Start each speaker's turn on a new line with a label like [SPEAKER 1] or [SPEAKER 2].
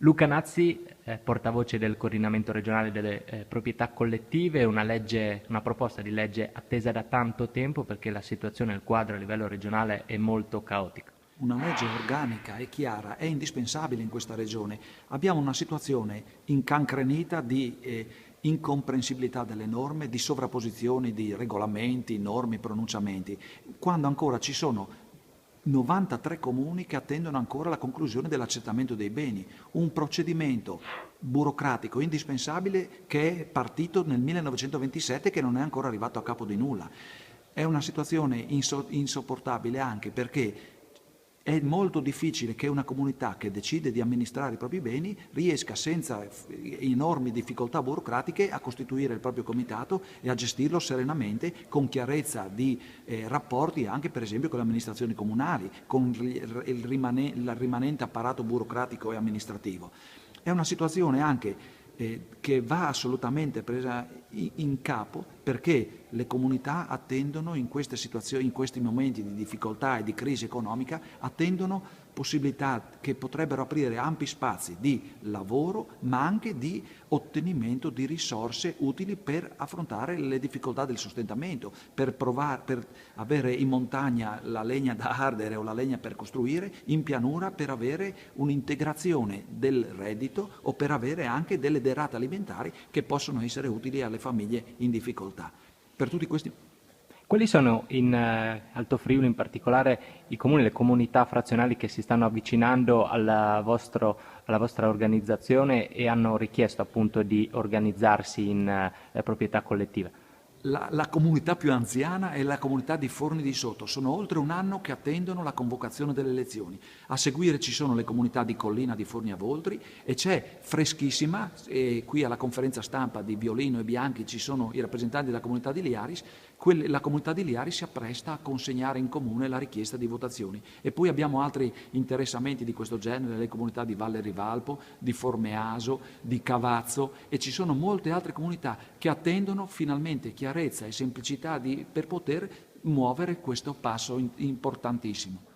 [SPEAKER 1] Luca Nazzi, portavoce del coordinamento regionale delle proprietà collettive, una proposta di legge attesa da tanto tempo perché la situazione, il quadro a livello regionale è molto caotico.
[SPEAKER 2] Una legge organica e chiara è indispensabile in questa regione. Abbiamo una situazione incancrenita di incomprensibilità delle norme, di sovrapposizioni di regolamenti, norme, pronunciamenti, quando ancora ci sono 93 comuni che attendono ancora la conclusione dell'accertamento dei beni, un procedimento burocratico indispensabile che è partito nel 1927 e che non è ancora arrivato a capo di nulla. È una situazione insopportabile anche perché è molto difficile che una comunità che decide di amministrare i propri beni riesca senza enormi difficoltà burocratiche a costituire il proprio comitato e a gestirlo serenamente con chiarezza di rapporti anche per esempio con le amministrazioni comunali, con il rimanente apparato burocratico e amministrativo. È una situazione anche che va assolutamente presa in capo perché le comunità attendono in queste situazioni, in questi momenti di difficoltà e di crisi economica, attendono possibilità che potrebbero aprire ampi spazi di lavoro, ma anche di ottenimento di risorse utili per affrontare le difficoltà del sostentamento, per avere in montagna la legna da ardere o la legna per costruire, in pianura per avere un'integrazione del reddito o per avere anche delle derrate alimentari che possono essere utili alle famiglie in difficoltà. Per tutti questi
[SPEAKER 1] Quali sono in Alto Friuli in particolare i comuni, le comunità frazionali che si stanno avvicinando alla vostra organizzazione e hanno richiesto appunto di organizzarsi in proprietà collettiva?
[SPEAKER 2] la comunità più anziana è la comunità di Forni di Sotto. Sono oltre un anno che attendono la convocazione delle elezioni. A seguire ci sono le comunità di Collina, di Forni a Voltri e c'è freschissima, e qui alla conferenza stampa di Violino e Bianchi ci sono i rappresentanti della comunità di Liaris, la comunità di Liaris si appresta a consegnare in comune la richiesta di votazioni. E poi abbiamo altri interessamenti di questo genere, le comunità di Valle Rivalpo, di Formeaso, di Cavazzo e ci sono molte altre comunità che attendono finalmente chiarezza e semplicità per poter muovere questo passo importantissimo.